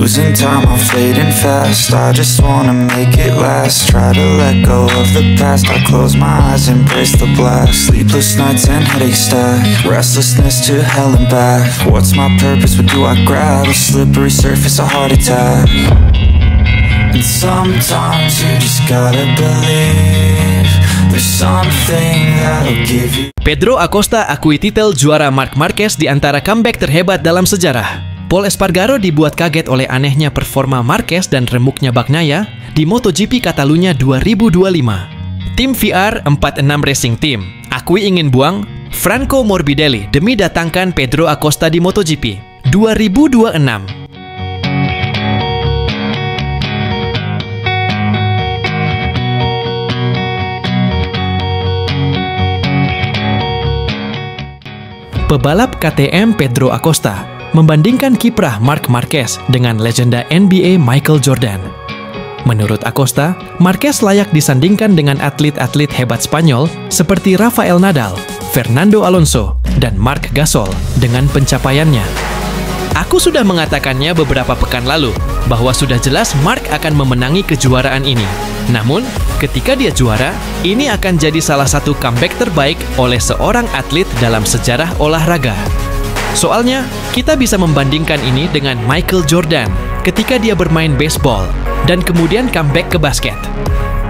Losing time, I'm fading fast. I just wanna make it last. Try to let go of the past. I close my eyes, embrace the blast. Sleepless nights and headaches stack. Restlessness to hell and back. What's my purpose? What do I grab? A slippery surface, a heart attack. And sometimes you just gotta believe there's something that'll give you. Pedro Acosta akui titel juara Marc Marquez di antara comeback terhebat dalam sejarah. Pol Espargaro dibuat kaget oleh anehnya performa Marquez dan remuknya Bagnaia di MotoGP Catalunya 2025. Tim VR 46 Racing Team akui ingin buang Franco Morbidelli demi datangkan Pedro Acosta di MotoGP 2026. Pebalap KTM Pedro Acosta membandingkan kiprah Marc Marquez dengan legenda NBA Michael Jordan. Menurut Acosta, Marquez layak disandingkan dengan atlet-atlet hebat Spanyol seperti Rafael Nadal, Fernando Alonso, dan Marc Gasol dengan pencapaiannya. Aku sudah mengatakannya beberapa pekan lalu bahwa sudah jelas Marc akan memenangi kejuaraan ini. Namun, ketika dia juara, ini akan jadi salah satu comeback terbaik oleh seorang atlet dalam sejarah olahraga. Soalnya, kita bisa membandingkan ini dengan Michael Jordan ketika dia bermain baseball dan kemudian comeback ke basket.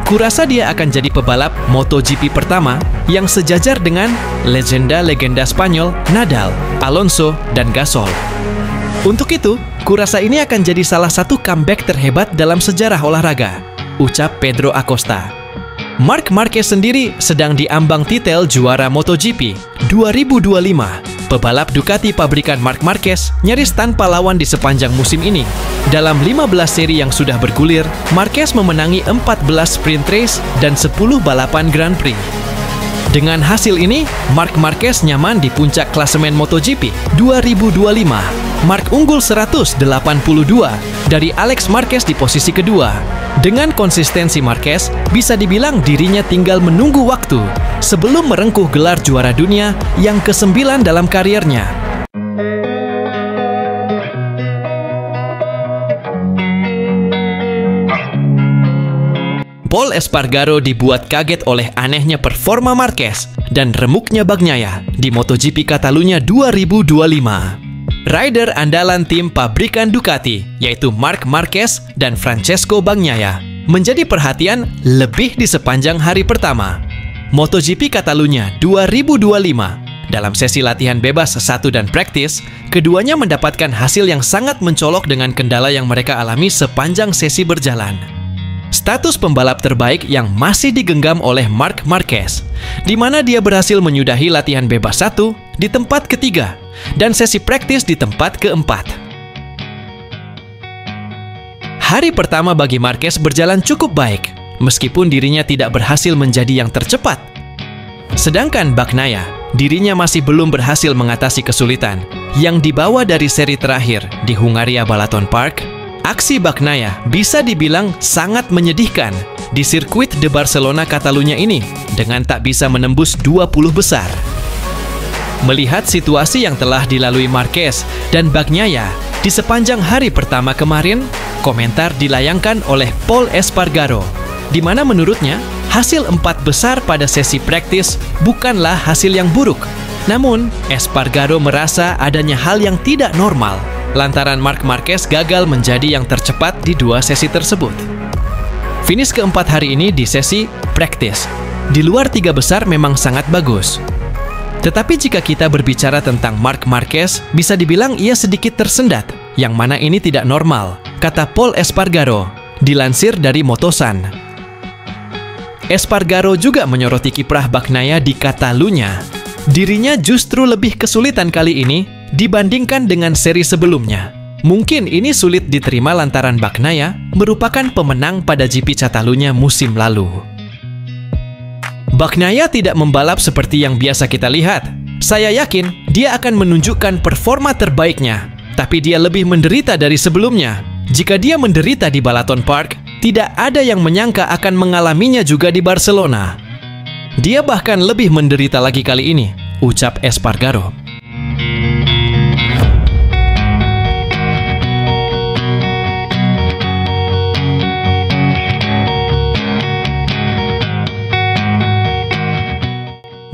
Kurasa dia akan jadi pebalap MotoGP pertama yang sejajar dengan legenda-legenda Spanyol Nadal, Alonso, dan Gasol. Untuk itu, kurasa ini akan jadi salah satu comeback terhebat dalam sejarah olahraga, ucap Pedro Acosta. Marc Marquez sendiri sedang diambang titel juara MotoGP 2025. Pebalap Ducati pabrikan Marc Marquez nyaris tanpa lawan di sepanjang musim ini. Dalam 15 seri yang sudah bergulir, Marquez memenangi 14 sprint race dan 10 balapan Grand Prix. Dengan hasil ini, Marc Marquez nyaman di puncak klasemen MotoGP 2025. Marc unggul 182 dari Alex Marquez di posisi kedua. Dengan konsistensi Marquez, bisa dibilang dirinya tinggal menunggu waktu sebelum merengkuh gelar juara dunia yang ke-9 dalam kariernya. Pol Espargaro dibuat kaget oleh anehnya performa Marquez dan remuknya Bagnaia di MotoGP Catalunya 2025. Rider andalan tim pabrikan Ducati, yaitu Marc Marquez dan Francesco Bagnaia, menjadi perhatian lebih di sepanjang hari pertama. MotoGP Catalunya 2025, dalam sesi latihan bebas 1 dan praktis, keduanya mendapatkan hasil yang sangat mencolok dengan kendala yang mereka alami sepanjang sesi berjalan. Status pembalap terbaik yang masih digenggam oleh Marc Marquez, di mana dia berhasil menyudahi latihan bebas 1 di tempat ketiga dan sesi praktis di tempat keempat. Hari pertama bagi Marquez berjalan cukup baik, meskipun dirinya tidak berhasil menjadi yang tercepat. Sedangkan Bagnaia, dirinya masih belum berhasil mengatasi kesulitan yang dibawa dari seri terakhir di Hungaria Balaton Park. Aksi Bagnaia bisa dibilang sangat menyedihkan di sirkuit de Barcelona Catalunya ini dengan tak bisa menembus 20 besar. Melihat situasi yang telah dilalui Marquez dan Bagnaia di sepanjang hari pertama kemarin, komentar dilayangkan oleh Pol Espargaro, di mana menurutnya hasil 4 besar pada sesi praktis bukanlah hasil yang buruk. Namun, Espargaro merasa adanya hal yang tidak normal lantaran Marc Marquez gagal menjadi yang tercepat di 2 sesi tersebut. Finish keempat hari ini di sesi praktis. Di luar 3 besar memang sangat bagus. Tetapi jika kita berbicara tentang Marc Marquez, bisa dibilang ia sedikit tersendat, yang mana ini tidak normal, kata Pol Espargaro, dilansir dari Motosan. Espargaro juga menyoroti kiprah Bagnaia di Catalunya. Dirinya justru lebih kesulitan kali ini dibandingkan dengan seri sebelumnya. Mungkin ini sulit diterima lantaran Bagnaia merupakan pemenang pada GP Catalunya musim lalu. Bagnaia tidak membalap seperti yang biasa kita lihat. Saya yakin dia akan menunjukkan performa terbaiknya, tapi dia lebih menderita dari sebelumnya. Jika dia menderita di Balaton Park, tidak ada yang menyangka akan mengalaminya juga di Barcelona. Dia bahkan lebih menderita lagi kali ini, ucap Espargaro.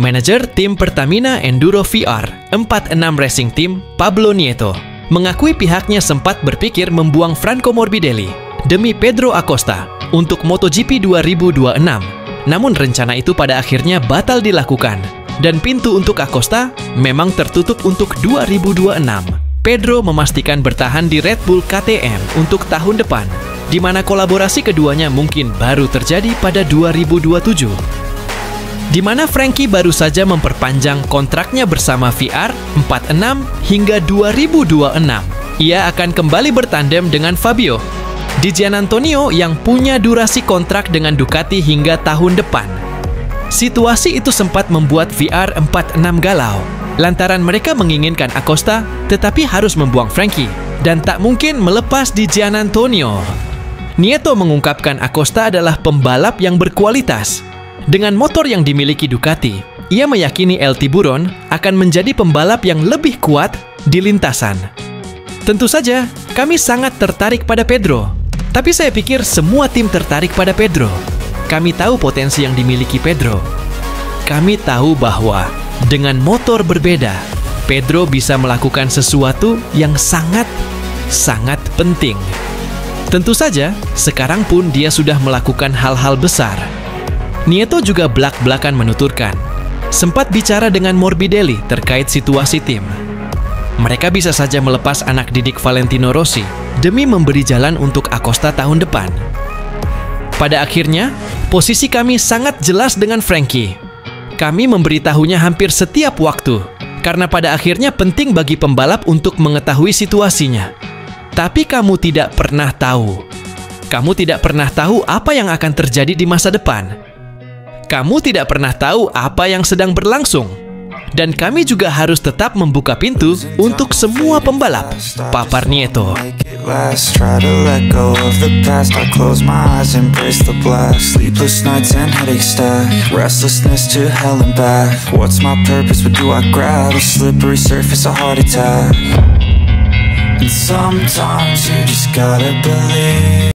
Manajer tim Pertamina Enduro VR 46 Racing Team, Pablo Nieto, mengakui pihaknya sempat berpikir membuang Franco Morbidelli demi Pedro Acosta untuk MotoGP 2026. Namun rencana itu pada akhirnya batal dilakukan, dan pintu untuk Acosta memang tertutup untuk 2026. Pedro memastikan bertahan di Red Bull KTM untuk tahun depan, di mana kolaborasi keduanya mungkin baru terjadi pada 2027. Di mana Frankie baru saja memperpanjang kontraknya bersama VR 46 hingga 2026. Ia akan kembali bertandem dengan Fabio Di Giannantonio yang punya durasi kontrak dengan Ducati hingga tahun depan. Situasi itu sempat membuat VR 46 galau, lantaran mereka menginginkan Acosta tetapi harus membuang Frankie dan tak mungkin melepas Di Giannantonio. Nieto mengungkapkan Acosta adalah pembalap yang berkualitas. Dengan motor yang dimiliki Ducati, ia meyakini El Tiburon akan menjadi pembalap yang lebih kuat di lintasan. Tentu saja, kami sangat tertarik pada Pedro. Tapi saya pikir semua tim tertarik pada Pedro. Kami tahu potensi yang dimiliki Pedro. Kami tahu bahwa dengan motor berbeda, Pedro bisa melakukan sesuatu yang sangat penting. Tentu saja, sekarang pun dia sudah melakukan hal-hal besar. Nieto juga belak-belakan menuturkan, sempat bicara dengan Morbidelli terkait situasi tim. Mereka bisa saja melepas anak didik Valentino Rossi demi memberi jalan untuk Acosta tahun depan. Pada akhirnya, posisi kami sangat jelas dengan Frankie. Kami memberitahunya hampir setiap waktu, karena pada akhirnya penting bagi pembalap untuk mengetahui situasinya. Tapi kamu tidak pernah tahu. Kamu tidak pernah tahu apa yang akan terjadi di masa depan. Kamu tidak pernah tahu apa yang sedang berlangsung. Dan kami juga harus tetap membuka pintu untuk semua pembalap, papar Nieto. Try to let go of the past. I close my eyes, embrace the blast. Sleepless nights and headaches stack. Restlessness to hell and back. What's my purpose? What do I grab? A slippery surface, a heart attack. And sometimes you just gotta believe.